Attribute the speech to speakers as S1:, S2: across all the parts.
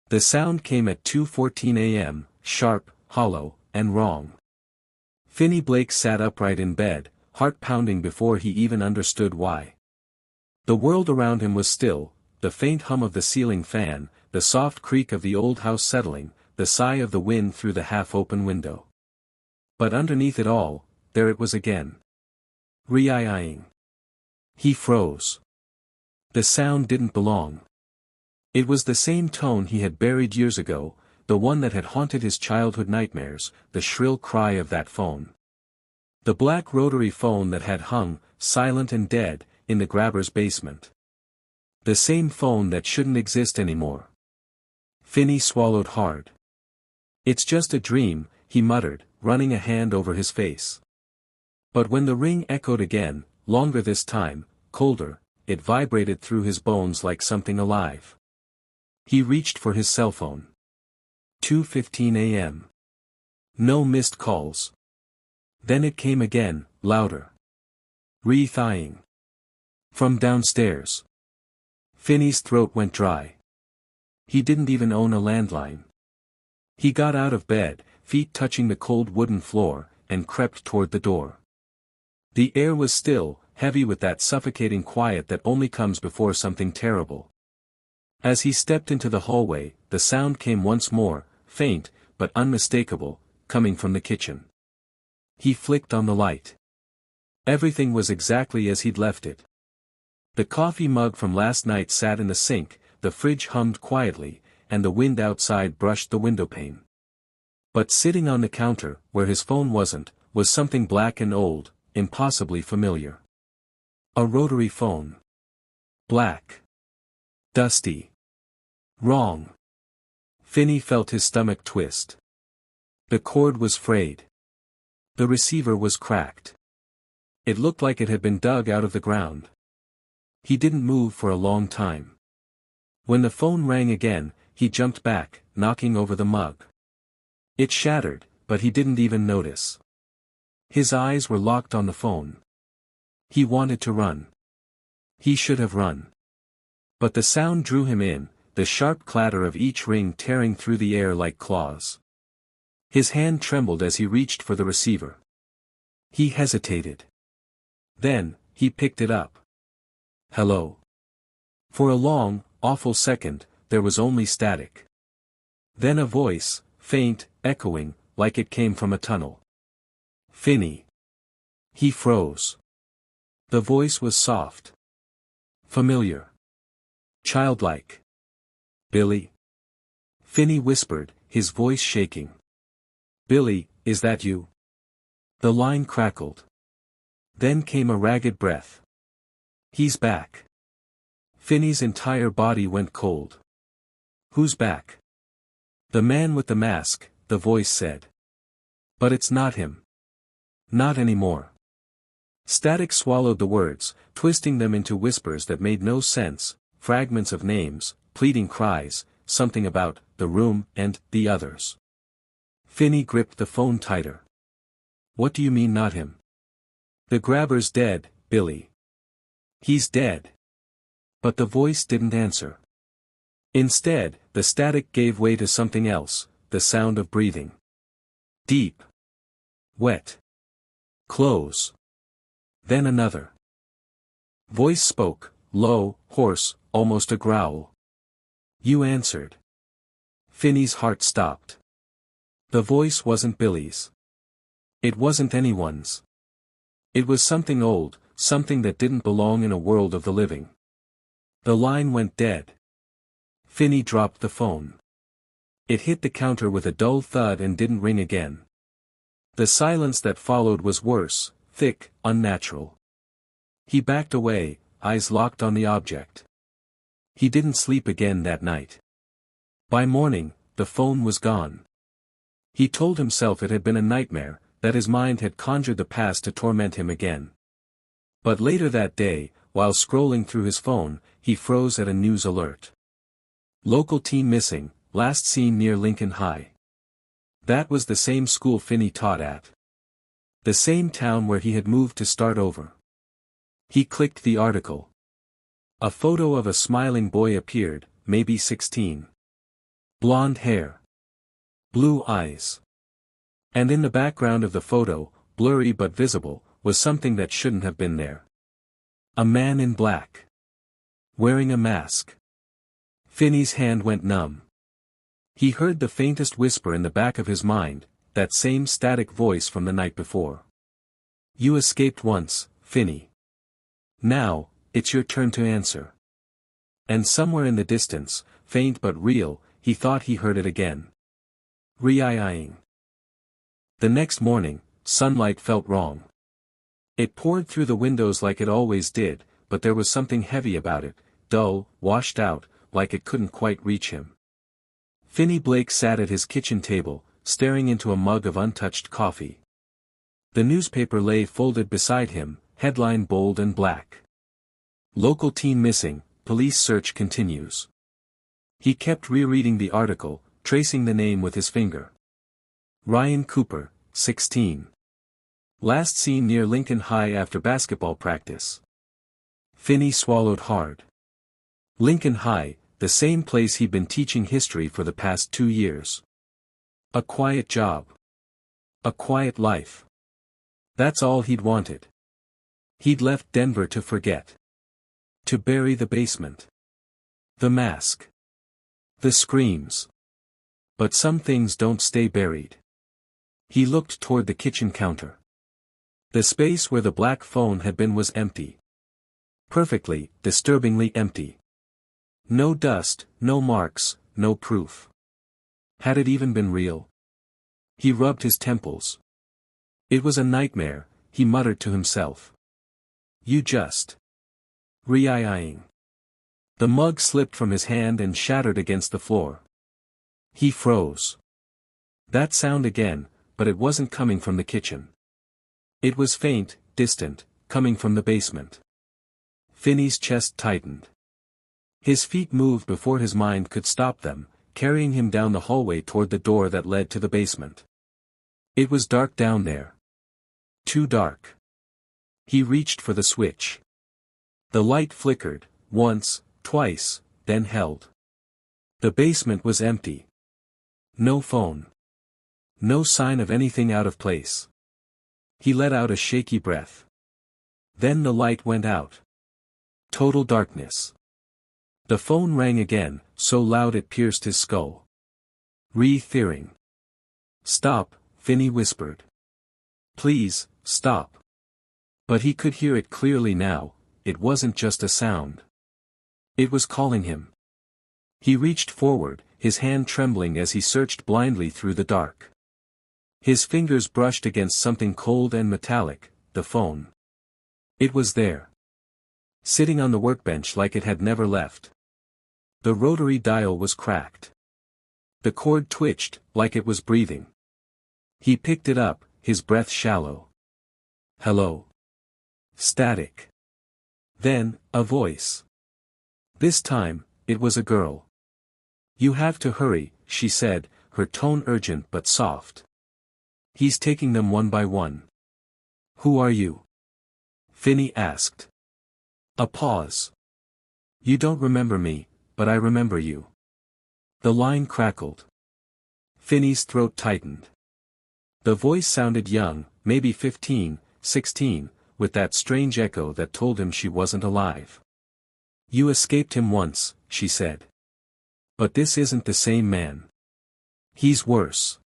S1: The sound came at 2:14 a.m., sharp, hollow, and wrong. Finney Blake sat upright in bed, heart pounding before he even understood why. The world around him was still, the faint hum of the ceiling fan, the soft creak of the old house settling, the sigh of the wind through the half-open window. But underneath it all, there it was again. Re-eyeing. He froze. The sound didn't belong. It was the same tone he had buried years ago, the one that had haunted his childhood nightmares, the shrill cry of that phone. The black rotary phone that had hung, silent and dead, in the grabber's basement. The same phone that shouldn't exist anymore. Finney swallowed hard. "It's just a dream," he muttered, running a hand over his face. But when the ring echoed again, longer this time, colder, it vibrated through his bones like something alive. He reached for his cell phone. 2:15 a.m. No missed calls. Then it came again, louder. Re-thawing. From downstairs. Finney's throat went dry. He didn't even own a landline. He got out of bed, feet touching the cold wooden floor, and crept toward the door. The air was still, heavy with that suffocating quiet that only comes before something terrible. As he stepped into the hallway, the sound came once more, faint, but unmistakable, coming from the kitchen. He flicked on the light. Everything was exactly as he'd left it. The coffee mug from last night sat in the sink, the fridge hummed quietly, and the wind outside brushed the windowpane. But sitting on the counter, where his phone wasn't, was something black and old, impossibly familiar. A rotary phone. Black. Dusty. Wrong. Finney felt his stomach twist. The cord was frayed. The receiver was cracked. It looked like it had been dug out of the ground. He didn't move for a long time. When the phone rang again, he jumped back, knocking over the mug. It shattered, but he didn't even notice. His eyes were locked on the phone. He wanted to run. He should have run. But the sound drew him in, the sharp clatter of each ring tearing through the air like claws. His hand trembled as he reached for the receiver. He hesitated. Then, he picked it up. Hello. For a long, awful second, there was only static. Then a voice, faint, echoing, like it came from a tunnel. Finney. He froze. The voice was soft. Familiar. Childlike. Billy? Finney whispered, his voice shaking. Billy, is that you? The line crackled. Then came a ragged breath. He's back. Finney's entire body went cold. Who's back? The man with the mask, the voice said. But it's not him. Not anymore. Static swallowed the words, twisting them into whispers that made no sense, fragments of names, pleading cries, something about the room and the others. Finney gripped the phone tighter. What do you mean not him? The grabber's dead, Billy. He's dead. But the voice didn't answer. Instead, the static gave way to something else, the sound of breathing. Deep. Wet. Close. Then another. Voice spoke, low, hoarse, almost a growl. You answered. Finney's heart stopped. The voice wasn't Billy's. It wasn't anyone's. It was something old, something that didn't belong in a world of the living. The line went dead. Finney dropped the phone. It hit the counter with a dull thud and didn't ring again. The silence that followed was worse, thick, unnatural. He backed away, eyes locked on the object. He didn't sleep again that night. By morning, the phone was gone. He told himself it had been a nightmare, that his mind had conjured the past to torment him again. But later that day, while scrolling through his phone, he froze at a news alert. Local teen missing, last seen near Lincoln High. That was the same school Finney taught at. The same town where he had moved to start over. He clicked the article. A photo of a smiling boy appeared, maybe 16. Blonde hair. Blue eyes. And in the background of the photo, blurry but visible, was something that shouldn't have been there. A man in black. Wearing a mask. Finney's hand went numb. He heard the faintest whisper in the back of his mind, that same static voice from the night before. You escaped once, Finney. Now, it's your turn to answer. And somewhere in the distance, faint but real, he thought he heard it again. Re-eyeing. The next morning, sunlight felt wrong. It poured through the windows like it always did, but there was something heavy about it, dull, washed out, like it couldn't quite reach him. Finney Blake sat at his kitchen table, staring into a mug of untouched coffee. The newspaper lay folded beside him, headline bold and black. Local teen missing, police search continues. He kept rereading the article, tracing the name with his finger. Ryan Cooper, 16. Last seen near Lincoln High after basketball practice. Finney swallowed hard. Lincoln High, the same place he'd been teaching history for the past 2 years. A quiet job. A quiet life. That's all he'd wanted. He'd left Denver to forget. To bury the basement. The mask. The screams. But some things don't stay buried. He looked toward the kitchen counter. The space where the black phone had been was empty. Perfectly, disturbingly empty. No dust, no marks, no proof. Had it even been real? He rubbed his temples. It was a nightmare, he muttered to himself. You just. Re-eyeing. The mug slipped from his hand and shattered against the floor. He froze. That sound again, but it wasn't coming from the kitchen. It was faint, distant, coming from the basement. Finney's chest tightened. His feet moved before his mind could stop them, carrying him down the hallway toward the door that led to the basement. It was dark down there. Too dark. He reached for the switch. The light flickered, once, twice, then held. The basement was empty. No phone. No sign of anything out of place. He let out a shaky breath. Then the light went out. Total darkness. The phone rang again, so loud it pierced his skull. Re-thering. Stop, Finney whispered. Please, stop. But he could hear it clearly now, it wasn't just a sound. It was calling him. He reached forward, his hand trembling as he searched blindly through the dark. His fingers brushed against something cold and metallic, the phone. It was there. Sitting on the workbench like it had never left. The rotary dial was cracked. The cord twitched, like it was breathing. He picked it up, his breath shallow. Hello. Static. Then, a voice. This time, it was a girl. You have to hurry, she said, her tone urgent but soft. He's taking them one by one. Who are you? Finney asked. A pause. You don't remember me, but I remember you. The line crackled. Finney's throat tightened. The voice sounded young, maybe 15, 16, with that strange echo that told him she wasn't alive. You escaped him once, she said. But this isn't the same man. He's worse.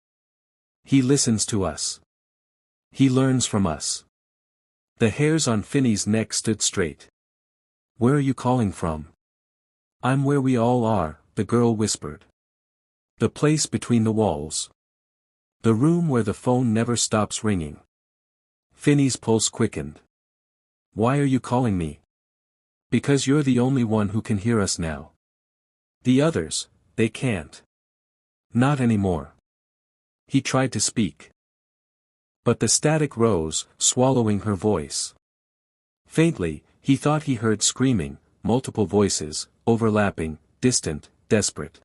S1: He listens to us. He learns from us. The hairs on Finney's neck stood straight. Where are you calling from? I'm where we all are, the girl whispered. The place between the walls. The room where the phone never stops ringing. Finney's pulse quickened. Why are you calling me? Because you're the only one who can hear us now. The others, they can't. Not anymore. He tried to speak. But the static rose, swallowing her voice. Faintly, he thought he heard screaming, multiple voices, overlapping, distant, desperate.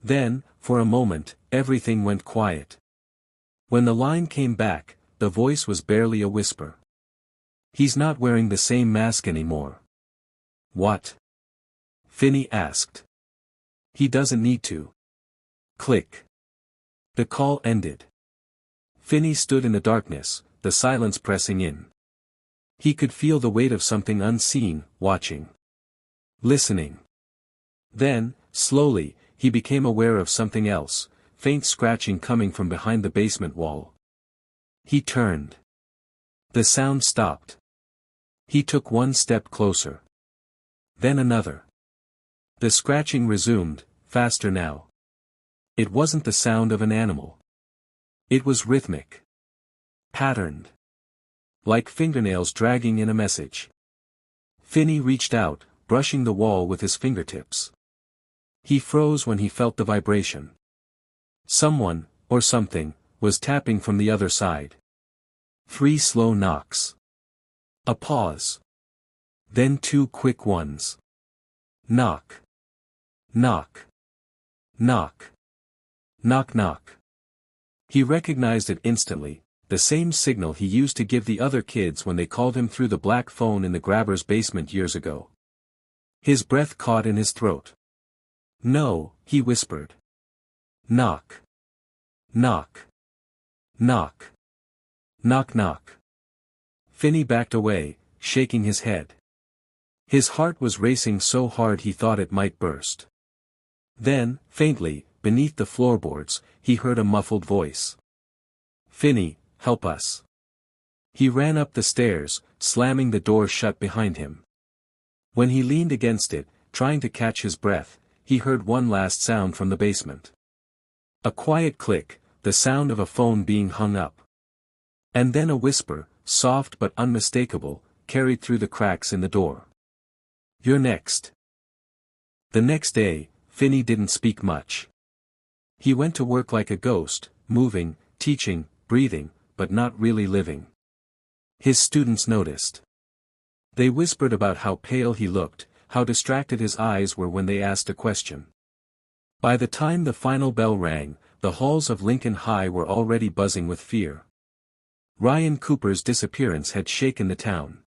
S1: Then, for a moment, everything went quiet. When the line came back, the voice was barely a whisper. He's not wearing the same mask anymore. What? Finney asked. He doesn't need to. Click. The call ended. Finney stood in the darkness, the silence pressing in. He could feel the weight of something unseen, watching. Listening. Then, slowly, he became aware of something else, faint scratching coming from behind the basement wall. He turned. The sound stopped. He took one step closer. Then another. The scratching resumed, faster now. It wasn't the sound of an animal. It was rhythmic. Patterned. Like fingernails dragging in a message. Finney reached out, brushing the wall with his fingertips. He froze when he felt the vibration. Someone, or something, was tapping from the other side. 3 slow knocks. A pause. Then 2 quick ones. Knock. Knock. Knock. Knock knock. He recognized it instantly, the same signal he used to give the other kids when they called him through the black phone in the grabber's basement years ago. His breath caught in his throat. No, he whispered. Knock. Knock. Knock. Knock knock. Finney backed away, shaking his head. His heart was racing so hard he thought it might burst. Then, faintly, beneath the floorboards, he heard a muffled voice. Finney, help us. He ran up the stairs, slamming the door shut behind him. When he leaned against it, trying to catch his breath, he heard one last sound from the basement. A quiet click, the sound of a phone being hung up. And then a whisper, soft but unmistakable, carried through the cracks in the door. You're next. The next day, Finney didn't speak much. He went to work like a ghost, moving, teaching, breathing, but not really living. His students noticed. They whispered about how pale he looked, how distracted his eyes were when they asked a question. By the time the final bell rang, the halls of Lincoln High were already buzzing with fear. Ryan Cooper's disappearance had shaken the town.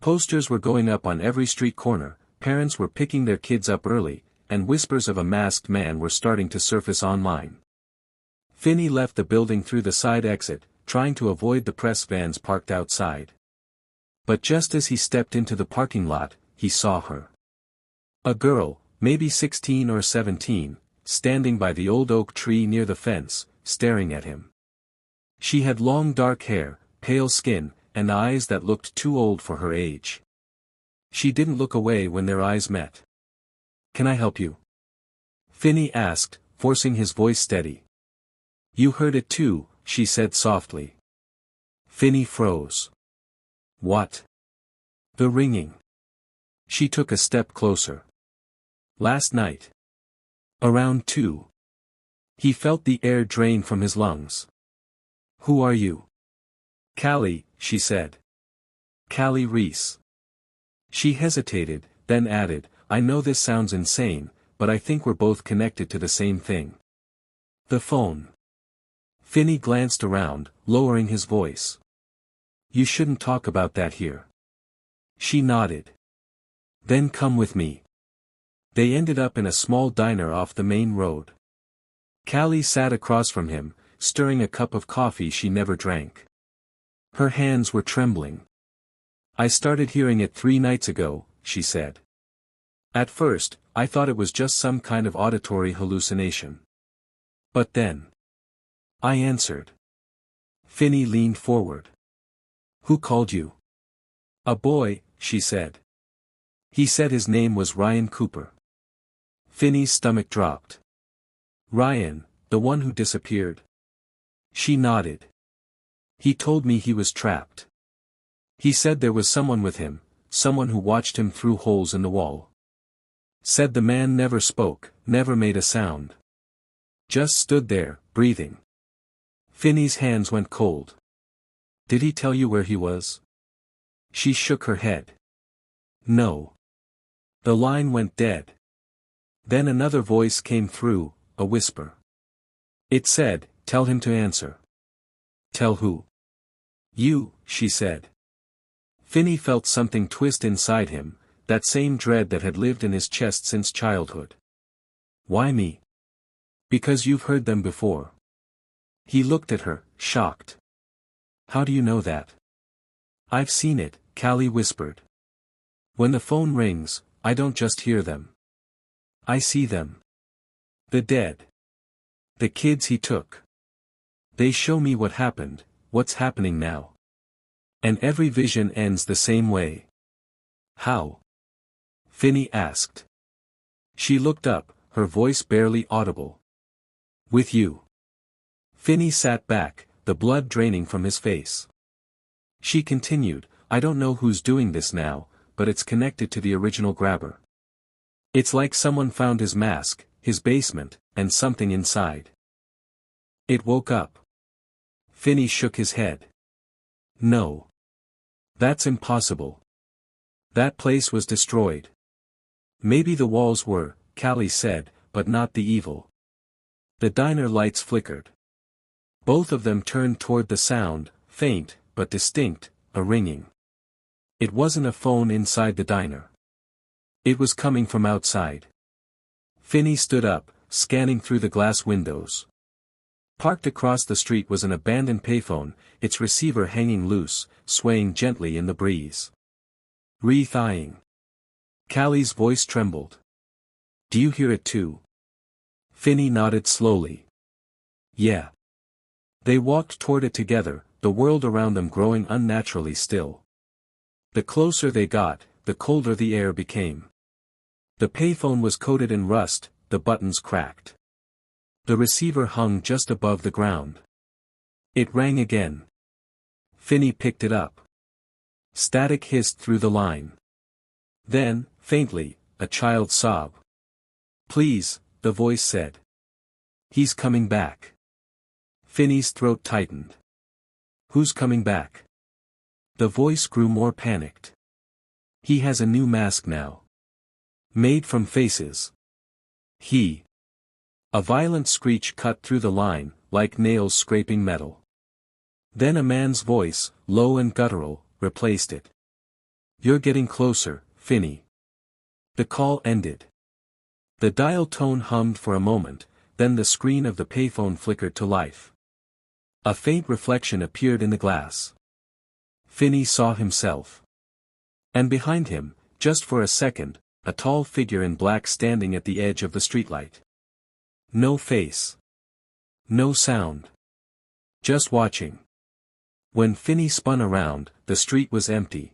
S1: Posters were going up on every street corner, parents were picking their kids up early, and whispers of a masked man were starting to surface online. Finney left the building through the side exit, trying to avoid the press vans parked outside. But just as he stepped into the parking lot, he saw her. A girl, maybe 16 or 17, standing by the old oak tree near the fence, staring at him. She had long dark hair, pale skin, and eyes that looked too old for her age. She didn't look away when their eyes met. Can I help you? Finney asked, forcing his voice steady. You heard it too, she said softly. Finney froze. What? The ringing. She took a step closer. Last night. Around 2. He felt the air drain from his lungs. Who are you? Callie, she said. Callie Reese. She hesitated, then added, I know this sounds insane, but I think we're both connected to the same thing. The phone. Finney glanced around, lowering his voice. You shouldn't talk about that here. She nodded. Then come with me. They ended up in a small diner off the main road. Callie sat across from him, stirring a cup of coffee she never drank. Her hands were trembling. I started hearing it 3 nights ago, she said. At first, I thought it was just some kind of auditory hallucination. But then. I answered. Finney leaned forward. Who called you? A boy, she said. He said his name was Ryan Cooper. Finney's stomach dropped. Ryan, the one who disappeared. She nodded. He told me he was trapped. He said there was someone with him, someone who watched him through holes in the wall. Said the man never spoke, never made a sound. Just stood there, breathing. Finney's hands went cold. Did he tell you where he was? She shook her head. No. The line went dead. Then another voice came through, a whisper. It said, tell him to answer. Tell who? You, she said. Finney felt something twist inside him, that same dread that had lived in his chest since childhood. Why me? Because you've heard them before. He looked at her, shocked. How do you know that? I've seen it, Callie whispered. When the phone rings, I don't just hear them. I see them. The dead. The kids he took. They show me what happened, what's happening now. And every vision ends the same way. How? Finney asked. She looked up, her voice barely audible. With you. Finney sat back, the blood draining from his face. She continued, I don't know who's doing this now, but it's connected to the original grabber. It's like someone found his mask, his basement, and something inside. It woke up. Finney shook his head. No. That's impossible. That place was destroyed. Maybe the walls were, Callie said, but not the evil. The diner lights flickered. Both of them turned toward the sound, faint, but distinct, a ringing. It wasn't a phone inside the diner. It was coming from outside. Finney stood up, scanning through the glass windows. Parked across the street was an abandoned payphone, its receiver hanging loose, swaying gently in the breeze. Re-thawing. Callie's voice trembled. Do you hear it too? Finney nodded slowly. Yeah. They walked toward it together, the world around them growing unnaturally still. The closer they got, the colder the air became. The payphone was coated in rust, the buttons cracked. The receiver hung just above the ground. It rang again. Finney picked it up. Static hissed through the line. Then, faintly, a child's sob. Please, the voice said. He's coming back. Finney's throat tightened. Who's coming back? The voice grew more panicked. He has a new mask now. Made from faces. He. A violent screech cut through the line, like nails scraping metal. Then a man's voice, low and guttural, replaced it. You're getting closer, Finney. The call ended. The dial tone hummed for a moment, then the screen of the payphone flickered to life. A faint reflection appeared in the glass. Finney saw himself. And behind him, just for a second, a tall figure in black standing at the edge of the streetlight. No face. No sound. Just watching. When Finney spun around, the street was empty.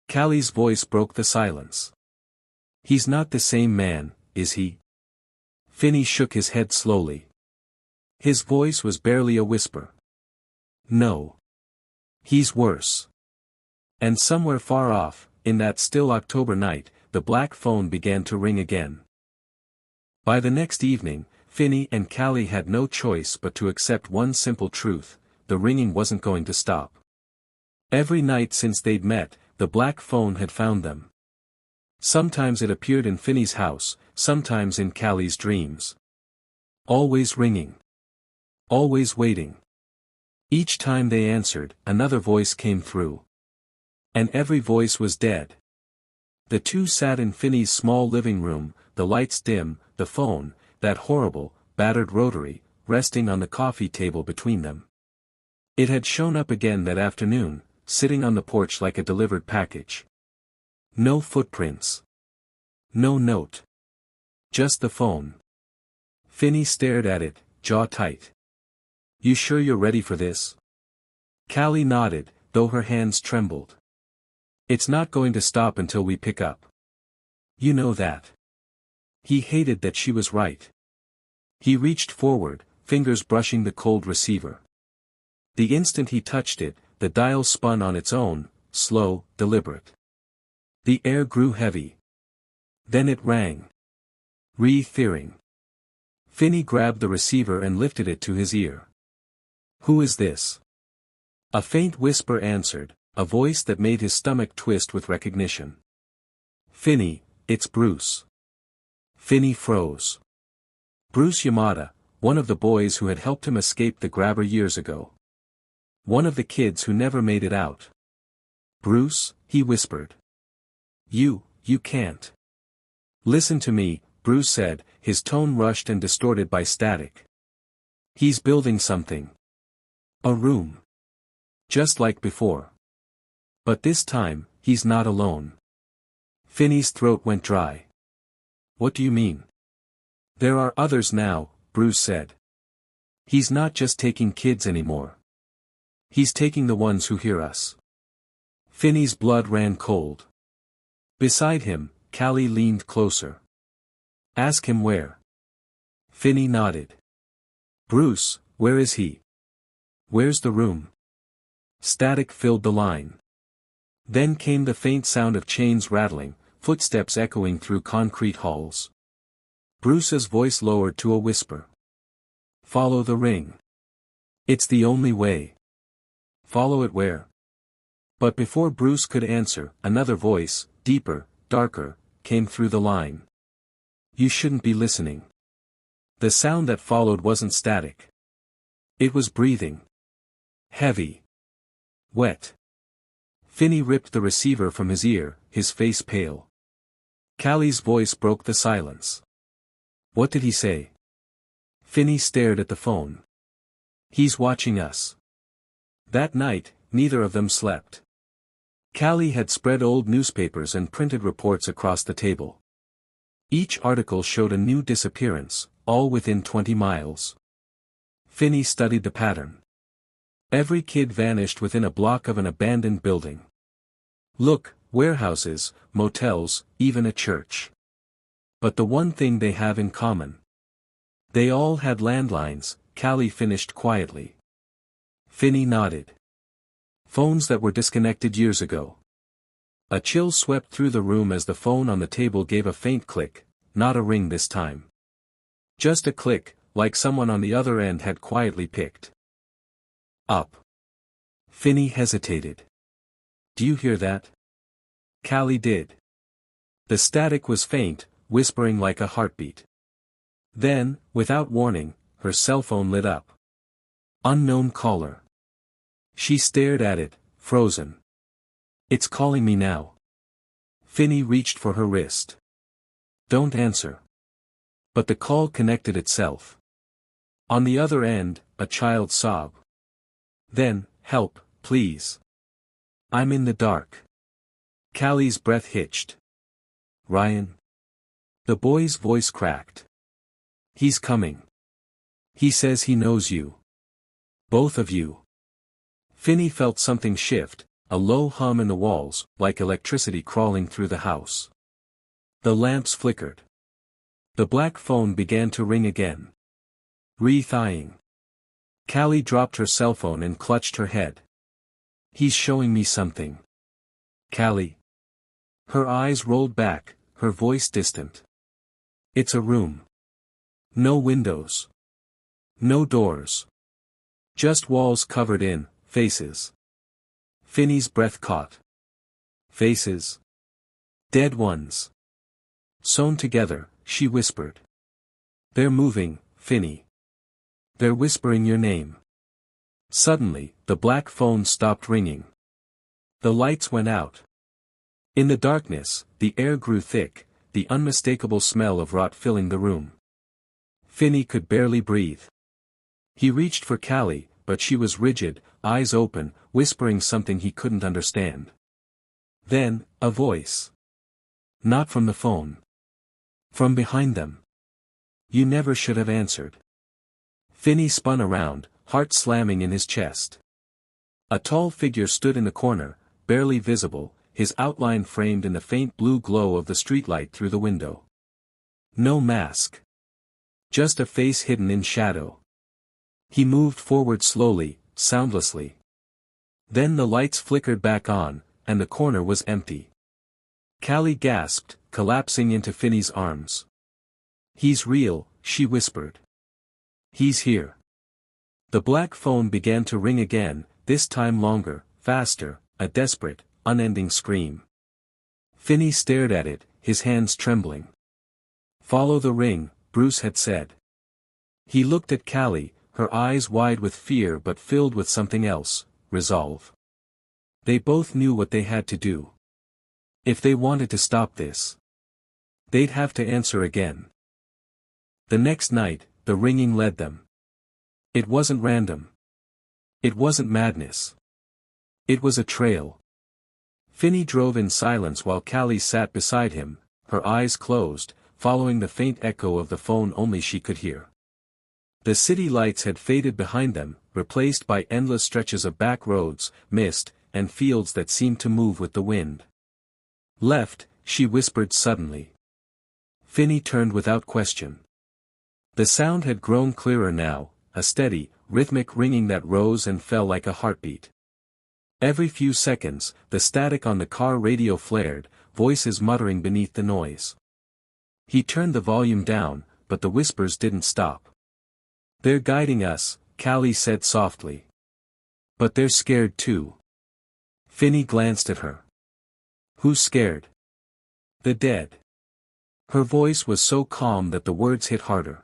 S1: Callie's voice broke the silence. He's not the same man, is he? Finney shook his head slowly. His voice was barely a whisper. No. He's worse. And somewhere far off, in that still October night, the black phone began to ring again. By the next evening, Finney and Callie had no choice but to accept one simple truth: the ringing wasn't going to stop. Every night since they'd met, the black phone had found them. Sometimes it appeared in Finney's house, sometimes in Callie's dreams. Always ringing. Always waiting. Each time they answered, another voice came through. And every voice was dead. The two sat in Finney's small living room, the lights dim, the phone, that horrible, battered rotary, resting on the coffee table between them. It had shown up again that afternoon, sitting on the porch like a delivered package. No footprints. No note. Just the phone. Finney stared at it, jaw tight. You sure you're ready for this? Callie nodded, though her hands trembled. It's not going to stop until we pick up. You know that. He hated that she was right. He reached forward, fingers brushing the cold receiver. The instant he touched it, the dial spun on its own, slow, deliberate. The air grew heavy. Then it rang. Re-thering. Finney grabbed the receiver and lifted it to his ear. Who is this? A faint whisper answered, a voice that made his stomach twist with recognition. Finney, it's Bruce. Finney froze. Bruce Yamada, one of the boys who had helped him escape the grabber years ago. One of the kids who never made it out. Bruce, he whispered. You can't. Listen to me, Bruce said, his tone rushed and distorted by static. He's building something. A room. Just like before. But this time, he's not alone. Finney's throat went dry. What do you mean? There are others now, Bruce said. He's not just taking kids anymore. He's taking the ones who hear us. Finney's blood ran cold. Beside him, Callie leaned closer. Ask him where. Finney nodded. Bruce, where is he? Where's the room? Static filled the line. Then came the faint sound of chains rattling, footsteps echoing through concrete halls. Bruce's voice lowered to a whisper. Follow the ring. It's the only way. Follow it where? But before Bruce could answer, another voice, deeper, darker, came through the line. You shouldn't be listening. The sound that followed wasn't static. It was breathing. Heavy. Wet. Finney ripped the receiver from his ear, his face pale. Callie's voice broke the silence. What did he say? Finney stared at the phone. He's watching us. That night, neither of them slept. Callie had spread old newspapers and printed reports across the table. Each article showed a new disappearance, all within 20 miles. Finney studied the pattern. Every kid vanished within a block of an abandoned building. Look, warehouses, motels, even a church. But the one thing they have in common. They all had landlines, Callie finished quietly. Finney nodded. Phones that were disconnected years ago. A chill swept through the room as the phone on the table gave a faint click, not a ring this time. Just a click, like someone on the other end had quietly picked up. Finney hesitated. Do you hear that? Callie did. The static was faint, whispering like a heartbeat. Then, without warning, her cell phone lit up. Unknown caller. She stared at it, frozen. It's calling me now. Finney reached for her wrist. Don't answer. But the call connected itself. On the other end, a child sobbed. Then, help, please. I'm in the dark. Callie's breath hitched. Ryan. The boy's voice cracked. He's coming. He says he knows you. Both of you. Finney felt something shift, a low hum in the walls, like electricity crawling through the house. The lamps flickered. The black phone began to ring again. Re-thawing. Callie dropped her cell phone and clutched her head. He's showing me something. Callie. Her eyes rolled back, her voice distant. It's a room. No windows. No doors. Just walls covered in faces. Finney's breath caught. Faces. Dead ones. Sewn together, she whispered. They're moving, Finney. They're whispering your name. Suddenly, the black phone stopped ringing. The lights went out. In the darkness, the air grew thick, the unmistakable smell of rot filling the room. Finney could barely breathe. He reached for Callie, but she was rigid, eyes open, whispering something he couldn't understand. Then, a voice. Not from the phone. From behind them. You never should have answered. Finney spun around, heart slamming in his chest. A tall figure stood in the corner, barely visible, his outline framed in the faint blue glow of the streetlight through the window. No mask. Just a face hidden in shadow. He moved forward slowly, soundlessly. Then the lights flickered back on, and the corner was empty. Callie gasped, collapsing into Finney's arms. He's real, she whispered. He's here. The black phone began to ring again, this time longer, faster, a desperate, unending scream. Finney stared at it, his hands trembling. Follow the ring, Bruce had said. He looked at Callie, her eyes wide with fear but filled with something else, resolve. They both knew what they had to do. If they wanted to stop this, they'd have to answer again. The next night, the ringing led them. It wasn't random. It wasn't madness. It was a trail. Finney drove in silence while Callie sat beside him, her eyes closed, following the faint echo of the phone only she could hear. The city lights had faded behind them, replaced by endless stretches of back roads, mist, and fields that seemed to move with the wind. "Left," she whispered suddenly. Finney turned without question. The sound had grown clearer now, a steady, rhythmic ringing that rose and fell like a heartbeat. Every few seconds, the static on the car radio flared, voices muttering beneath the noise. He turned the volume down, but the whispers didn't stop. "They're guiding us," Callie said softly. "But they're scared too." Finney glanced at her. "Who's scared?" "The dead." Her voice was so calm that the words hit harder.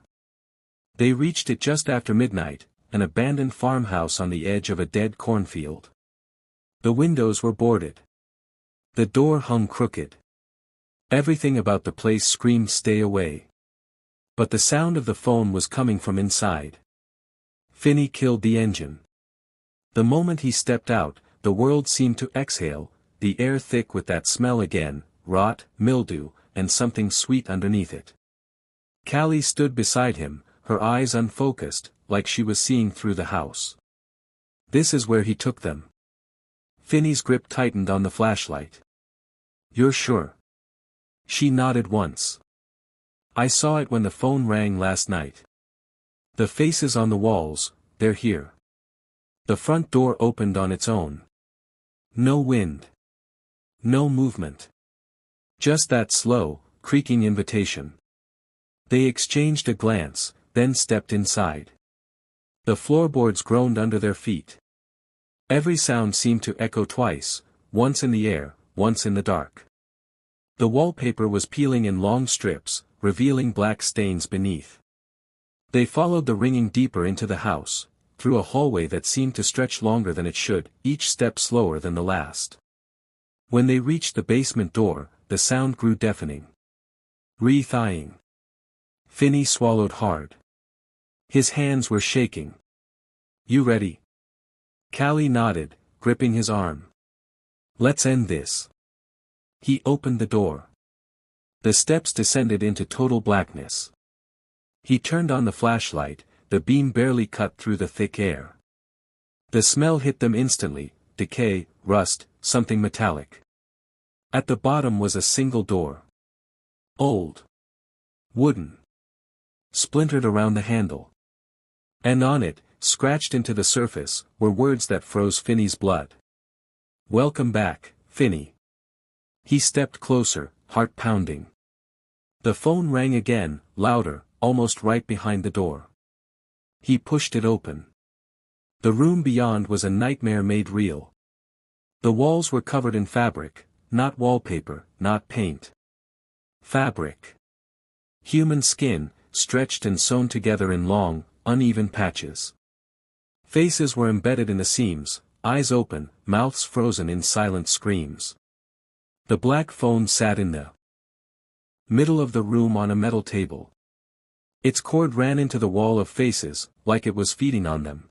S1: They reached it just after midnight, an abandoned farmhouse on the edge of a dead cornfield. The windows were boarded. The door hung crooked. Everything about the place screamed stay away. But the sound of the phone was coming from inside. Finney killed the engine. The moment he stepped out, the world seemed to exhale, the air thick with that smell again, rot, mildew, and something sweet underneath it. Callie stood beside him, her eyes unfocused, like she was seeing through the house. "This is where he took them." Finney's grip tightened on the flashlight. "You're sure?" She nodded once. "I saw it when the phone rang last night. The faces on the walls, they're here." The front door opened on its own. No wind. No movement. Just that slow, creaking invitation. They exchanged a glance, then stepped inside. The floorboards groaned under their feet. Every sound seemed to echo twice, once in the air, once in the dark. The wallpaper was peeling in long strips, revealing black stains beneath. They followed the ringing deeper into the house, through a hallway that seemed to stretch longer than it should, each step slower than the last. When they reached the basement door, the sound grew deafening. Re-thighing. Finney swallowed hard. His hands were shaking. "You ready?" Callie nodded, gripping his arm. "Let's end this." He opened the door. The steps descended into total blackness. He turned on the flashlight, the beam barely cut through the thick air. The smell hit them instantly, decay, rust, something metallic. At the bottom was a single door. Old. Wooden. Splintered around the handle. And on it, scratched into the surface, were words that froze Finney's blood. "Welcome back, Finney." He stepped closer, heart pounding. The phone rang again, louder, almost right behind the door. He pushed it open. The room beyond was a nightmare made real. The walls were covered in fabric, not wallpaper, not paint. Fabric. Human skin, stretched and sewn together in long, uneven patches. Faces were embedded in the seams, eyes open, mouths frozen in silent screams. The black phone sat in the middle of the room on a metal table. Its cord ran into the wall of faces, like it was feeding on them.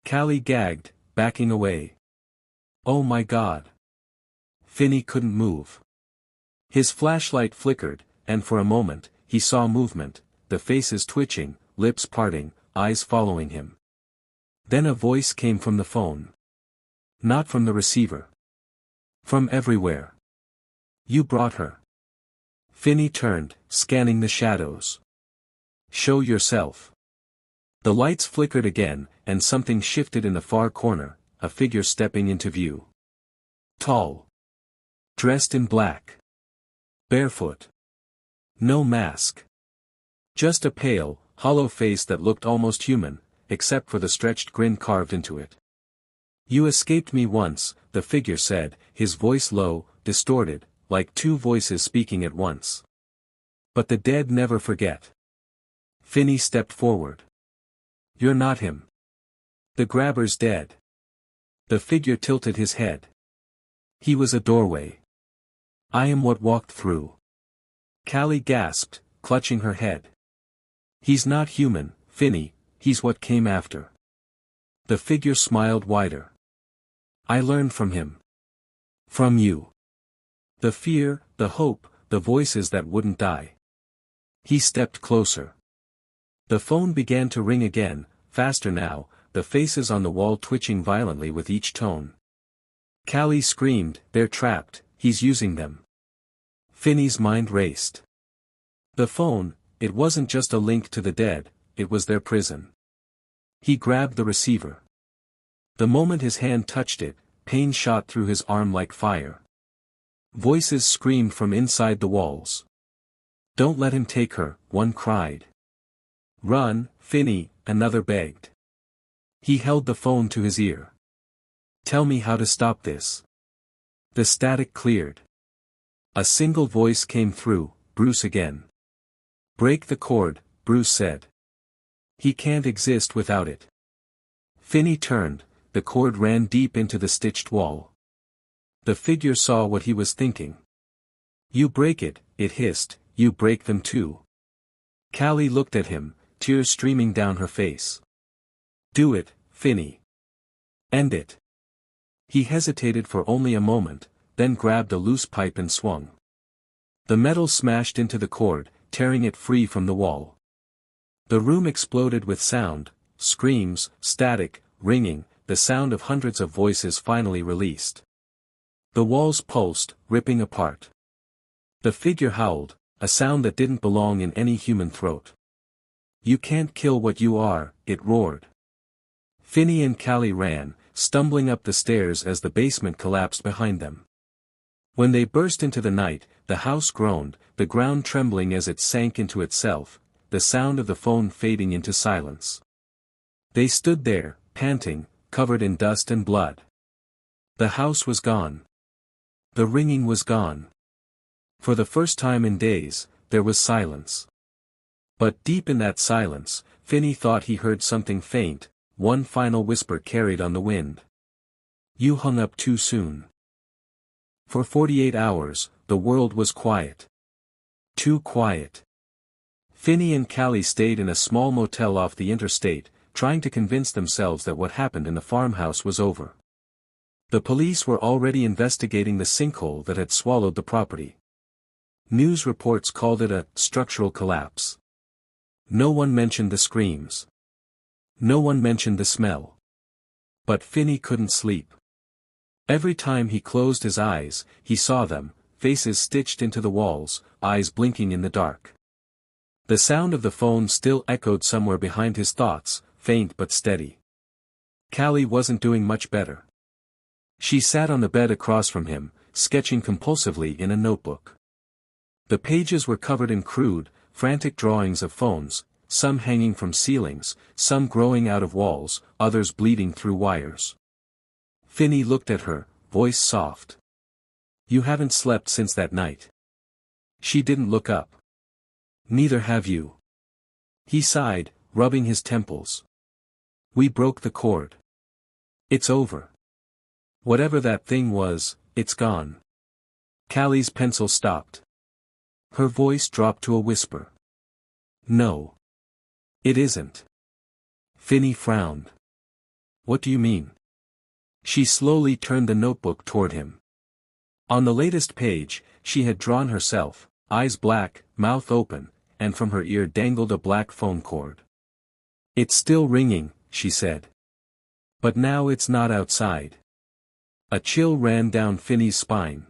S1: Callie gagged, backing away. "Oh my God." Finney couldn't move. His flashlight flickered, and for a moment, he saw movement, the faces twitching, lips parting, eyes following him. Then a voice came from the phone. Not from the receiver. From everywhere. "You brought her." Finney turned, scanning the shadows. "Show yourself." The lights flickered again, and something shifted in the far corner, a figure stepping into view. Tall. Dressed in black. Barefoot. No mask. Just a pale, hollow face that looked almost human, except for the stretched grin carved into it. "You escaped me once," the figure said, his voice low, distorted, like two voices speaking at once. "But the dead never forget." Finney stepped forward. "You're not him. The grabber's dead." The figure tilted his head. He was a doorway. "I am what walked through." Callie gasped, clutching her head. He's not human, Finney, he's what came after. The figure smiled wider. I learned from him. From you. The fear, the hope, the voices that wouldn't die. He stepped closer. The phone began to ring again, faster now, the faces on the wall twitching violently with each tone. Callie screamed, they're trapped, he's using them. Finney's mind raced. The phone, it wasn't just a link to the dead, it was their prison. He grabbed the receiver. The moment his hand touched it, pain shot through his arm like fire. Voices screamed from inside the walls. Don't let him take her, one cried. Run, Finney, another begged. He held the phone to his ear. Tell me how to stop this. The static cleared. A single voice came through, Bruce again. Break the cord, Bruce said. He can't exist without it. Finney turned, the cord ran deep into the stitched wall. The figure saw what he was thinking. You break it, it hissed, you break them too. Callie looked at him, tears streaming down her face. Do it, Finney. End it. He hesitated for only a moment, then grabbed a loose pipe and swung. The metal smashed into the cord, tearing it free from the wall. The room exploded with sound, screams, static, ringing, the sound of hundreds of voices finally released. The walls pulsed, ripping apart. The figure howled, a sound that didn't belong in any human throat. You can't kill what you are, it roared. Finney and Callie ran, stumbling up the stairs as the basement collapsed behind them. When they burst into the night, the house groaned, the ground trembling as it sank into itself, the sound of the phone fading into silence. They stood there, panting, covered in dust and blood. The house was gone. The ringing was gone. For the first time in days, there was silence. But deep in that silence, Finney thought he heard something faint, one final whisper carried on the wind. You hung up too soon. For 48 hours, the world was quiet. Too quiet. Finney and Callie stayed in a small motel off the interstate, trying to convince themselves that what happened in the farmhouse was over. The police were already investigating the sinkhole that had swallowed the property. News reports called it a structural collapse. No one mentioned the screams. No one mentioned the smell. But Finney couldn't sleep. Every time he closed his eyes, he saw them, faces stitched into the walls, eyes blinking in the dark. The sound of the phone still echoed somewhere behind his thoughts, faint but steady. Callie wasn't doing much better. She sat on the bed across from him, sketching compulsively in a notebook. The pages were covered in crude, frantic drawings of phones, some hanging from ceilings, some growing out of walls, others bleeding through wires. Finney looked at her, voice soft. You haven't slept since that night. She didn't look up. Neither have you. He sighed, rubbing his temples. We broke the cord. It's over. Whatever that thing was, it's gone. Callie's pencil stopped. Her voice dropped to a whisper. No. It isn't. Finney frowned. What do you mean? She slowly turned the notebook toward him. On the latest page, she had drawn herself, eyes black, mouth open, and from her ear dangled a black phone cord. It's still ringing, she said. But now it's not outside. A chill ran down Finney's spine.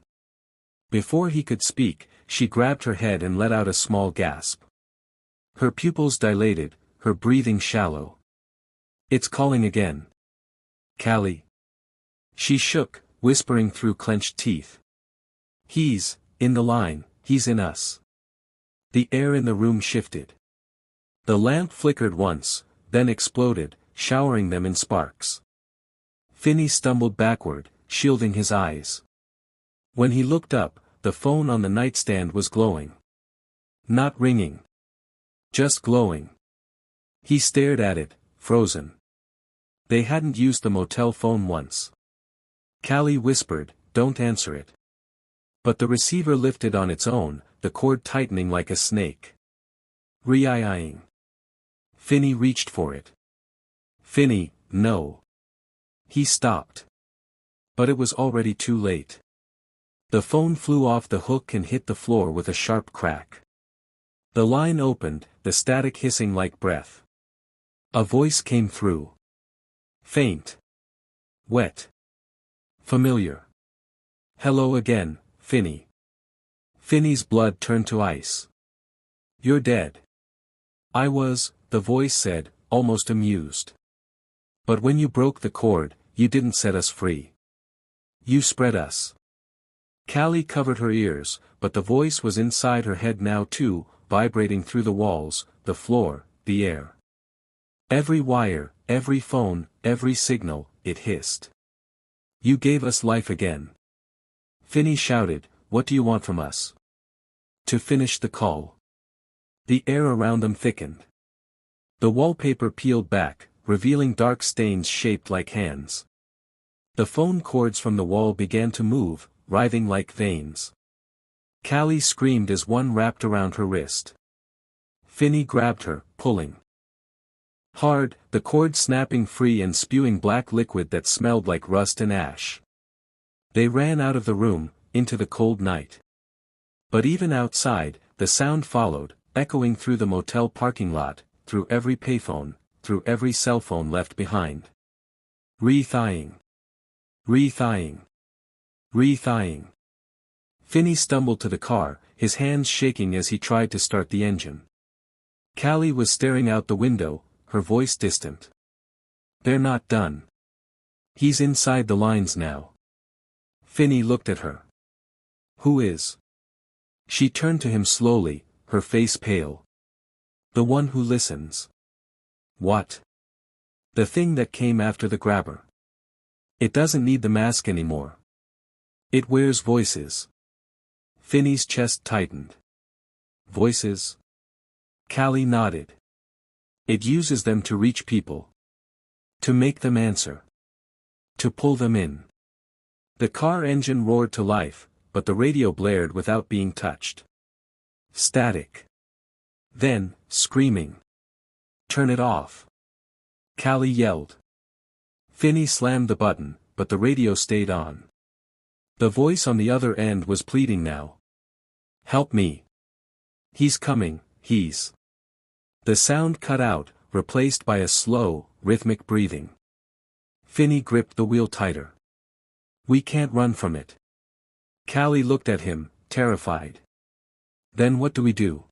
S1: Before he could speak, she grabbed her head and let out a small gasp. Her pupils dilated, her breathing shallow. It's calling again. Callie. She shook, whispering through clenched teeth. He's in the line, he's in us. The air in the room shifted. The lamp flickered once, then exploded, showering them in sparks. Finney stumbled backward, shielding his eyes. When he looked up, the phone on the nightstand was glowing. Not ringing. Just glowing. He stared at it, frozen. They hadn't used the motel phone once. Callie whispered, "Don't answer it." But the receiver lifted on its own, the cord tightening like a snake. Re-eyeing. Finney reached for it. Finney, no. He stopped. But it was already too late. The phone flew off the hook and hit the floor with a sharp crack. The line opened, the static hissing like breath. A voice came through. Faint. Wet. Familiar. Hello again, Finney. Finney's blood turned to ice. You're dead. I was, the voice said, almost amused. But when you broke the cord, you didn't set us free. You spread us. Callie covered her ears, but the voice was inside her head now too, vibrating through the walls, the floor, the air. Every wire, every phone, every signal, it hissed. You gave us life again. Finney shouted, what do you want from us? To finish the call. The air around them thickened. The wallpaper peeled back, revealing dark stains shaped like hands. The phone cords from the wall began to move, writhing like veins. Callie screamed as one wrapped around her wrist. Finney grabbed her, pulling hard, the cord snapping free and spewing black liquid that smelled like rust and ash. They ran out of the room, into the cold night. But even outside, the sound followed, echoing through the motel parking lot, through every payphone, through every cell phone left behind. Re-thigh-ing. Re-thigh-ing. Re-thigh-ing. Finney stumbled to the car, his hands shaking as he tried to start the engine. Callie was staring out the window, her voice distant. They're not done. He's inside the lines now. Finney looked at her. Who is? She turned to him slowly, her face pale. The one who listens. What? The thing that came after the grabber. It doesn't need the mask anymore. It wears voices. Finney's chest tightened. Voices? Callie nodded. It uses them to reach people. To make them answer. To pull them in. The car engine roared to life, but the radio blared without being touched. Static. Then, screaming. Turn it off. Callie yelled. Finney slammed the button, but the radio stayed on. The voice on the other end was pleading now. Help me. He's coming, he's. The sound cut out, replaced by a slow, rhythmic breathing. Finney gripped the wheel tighter. We can't run from it. Callie looked at him, terrified. Then what do we do?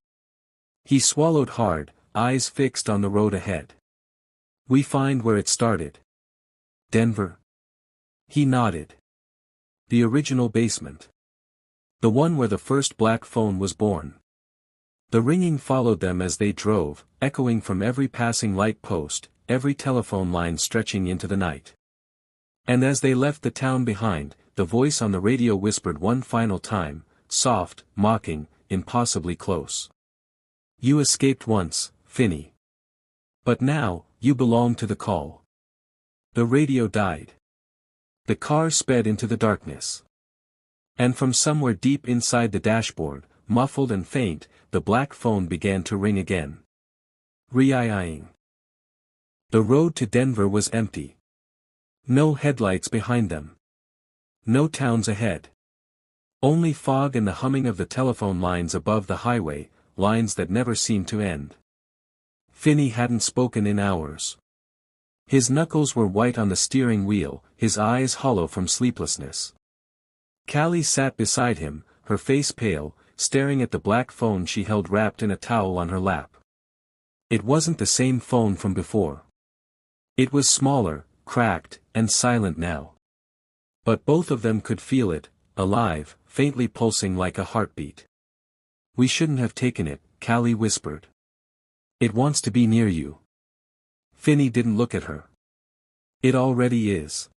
S1: He swallowed hard, eyes fixed on the road ahead. We find where it started. Denver? He nodded. The original basement. The one where the first black phone was born. The ringing followed them as they drove, echoing from every passing light post, every telephone line stretching into the night. And as they left the town behind, the voice on the radio whispered one final time, soft, mocking, impossibly close. You escaped once, Finney. But now, you belong to the call. The radio died. The car sped into the darkness. And from somewhere deep inside the dashboard, muffled and faint, the black phone began to ring again. Re-ing. The road to Denver was empty. No headlights behind them. No towns ahead. Only fog and the humming of the telephone lines above the highway, lines that never seemed to end. Finney hadn't spoken in hours. His knuckles were white on the steering wheel, his eyes hollow from sleeplessness. Callie sat beside him, her face pale, staring at the black phone she held wrapped in a towel on her lap. It wasn't the same phone from before. It was smaller, cracked, and silent now. But both of them could feel it, alive, faintly pulsing like a heartbeat. We shouldn't have taken it, Callie whispered. It wants to be near you. Finney didn't look at her. It already is.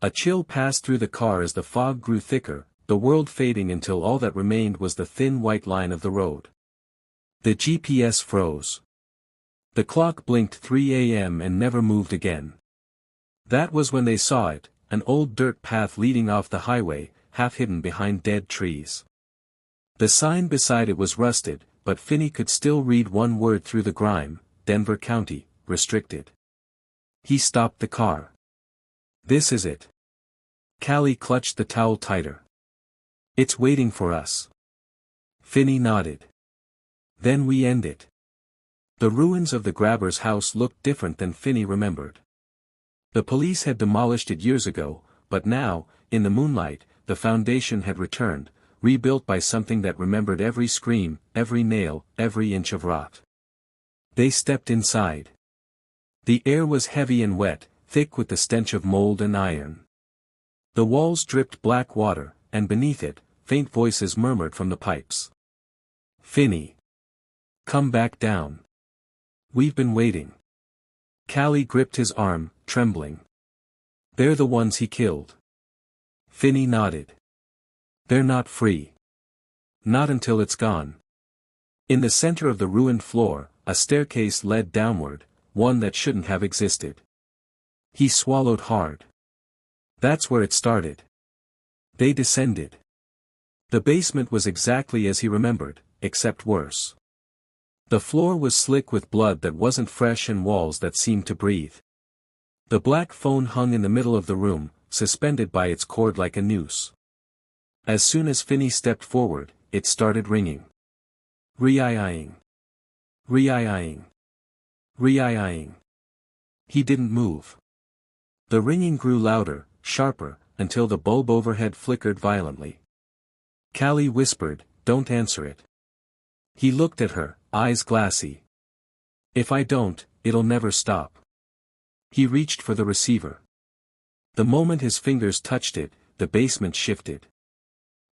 S1: A chill passed through the car as the fog grew thicker, the world fading until all that remained was the thin white line of the road. The GPS froze. The clock blinked 3 a.m. and never moved again. That was when they saw it, an old dirt path leading off the highway, half hidden behind dead trees. The sign beside it was rusted, but Finney could still read one word through the grime, Denver County, restricted. He stopped the car. This is it. Callie clutched the towel tighter. It's waiting for us. Finney nodded. Then we end it. The ruins of the grabber's house looked different than Finney remembered. The police had demolished it years ago, but now, in the moonlight, the foundation had returned, rebuilt by something that remembered every scream, every nail, every inch of rot. They stepped inside. The air was heavy and wet, thick with the stench of mold and iron. The walls dripped black water, and beneath it, faint voices murmured from the pipes. Finney. Come back down. We've been waiting. Callie gripped his arm, trembling. They're the ones he killed. Finney nodded. They're not free. Not until it's gone. In the center of the ruined floor, a staircase led downward, one that shouldn't have existed. He swallowed hard. That's where it started. They descended. The basement was exactly as he remembered, except worse. The floor was slick with blood that wasn't fresh and walls that seemed to breathe. The black phone hung in the middle of the room, suspended by its cord like a noose. As soon as Finney stepped forward, it started ringing. Re-I-I-ing. Re-I-I-ing. Re-I-I-ing. He didn't move. The ringing grew louder, sharper, until the bulb overhead flickered violently. Callie whispered, "Don't answer it." He looked at her, eyes glassy. "If I don't, it'll never stop." He reached for the receiver. The moment his fingers touched it, the basement shifted.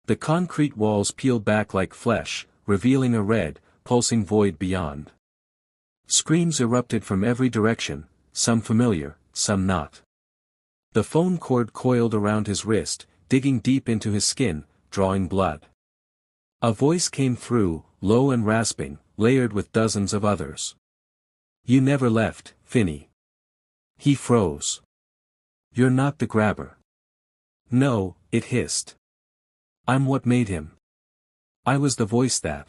S1: The concrete walls peeled back like flesh, revealing a red, pulsing void beyond. Screams erupted from every direction, some familiar, some not. The phone cord coiled around his wrist, digging deep into his skin, drawing blood. A voice came through, low and rasping, layered with dozens of others. "You never left, Finney." He froze. "You're not the grabber." "No," it hissed. "I'm what made him. I was the voice that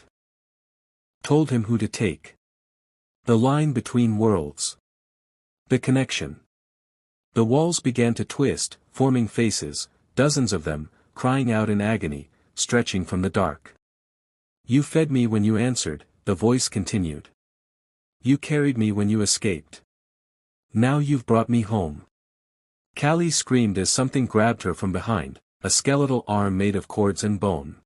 S1: told him who to take." The line between worlds. The connection. The walls began to twist, forming faces, dozens of them, crying out in agony, stretching from the dark. "You fed me when you answered," the voice continued. "You carried me when you escaped. Now you've brought me home." Callie screamed as something grabbed her from behind, a skeletal arm made of cords and bone.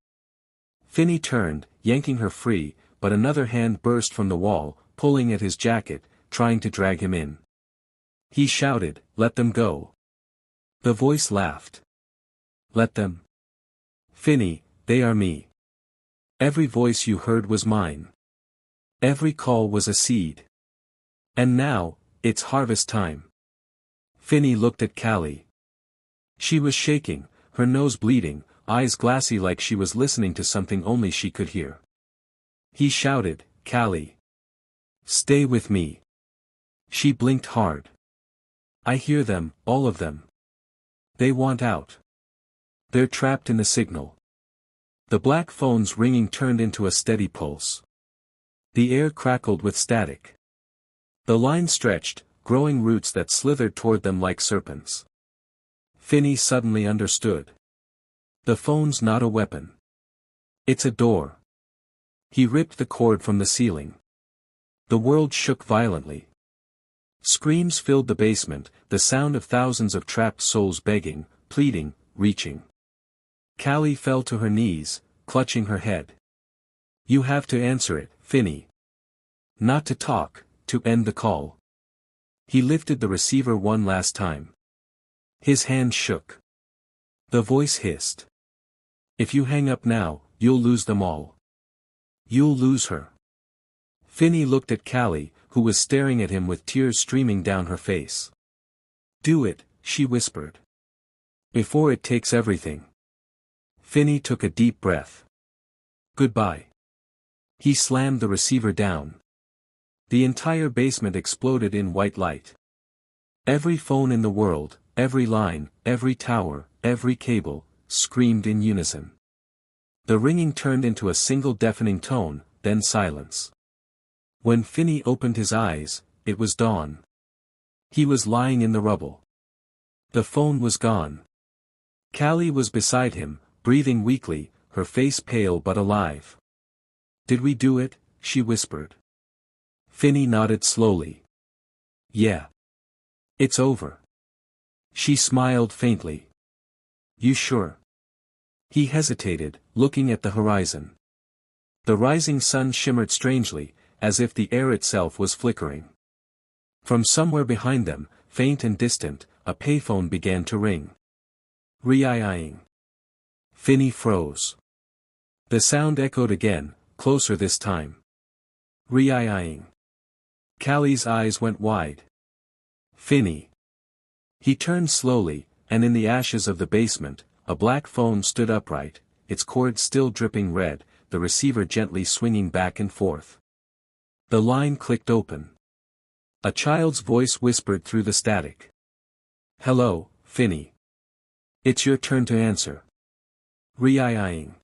S1: Finney turned, yanking her free, but another hand burst from the wall, pulling at his jacket, trying to drag him in. He shouted, "Let them go." The voice laughed. "Let them. Finney, they are me. Every voice you heard was mine. Every call was a seed. And now, it's harvest time." Finney looked at Callie. She was shaking, her nose bleeding, eyes glassy like she was listening to something only she could hear. He shouted, "Callie. Stay with me." She blinked hard. "I hear them, all of them. They want out. They're trapped in the signal." The black phone's ringing turned into a steady pulse. The air crackled with static. The line stretched, growing roots that slithered toward them like serpents. Finney suddenly understood. The phone's not a weapon. It's a door. He ripped the cord from the ceiling. The world shook violently. Screams filled the basement, the sound of thousands of trapped souls begging, pleading, reaching. Callie fell to her knees, clutching her head. "You have to answer it, Finney. Not to talk, to end the call." He lifted the receiver one last time. His hand shook. The voice hissed. "If you hang up now, you'll lose them all. You'll lose her." Finney looked at Callie, who was staring at him with tears streaming down her face. "Do it," she whispered. "Before it takes everything." Finney took a deep breath. "Goodbye." He slammed the receiver down. The entire basement exploded in white light. Every phone in the world, every line, every tower, every cable, screamed in unison. The ringing turned into a single deafening tone, then silence. When Finney opened his eyes, it was dawn. He was lying in the rubble. The phone was gone. Callie was beside him, breathing weakly, her face pale but alive. "Did we do it?" she whispered. Finney nodded slowly. "Yeah. It's over." She smiled faintly. "You sure?" He hesitated, looking at the horizon. The rising sun shimmered strangely, as if the air itself was flickering. From somewhere behind them, faint and distant, a payphone began to ring. Ring. Finney froze. The sound echoed again, closer this time. Ring. Callie's eyes went wide. "Finney." He turned slowly, and in the ashes of the basement, a black phone stood upright, its cord still dripping red, the receiver gently swinging back and forth. The line clicked open. A child's voice whispered through the static. "Hello, Finney. It's your turn to answer." Ring.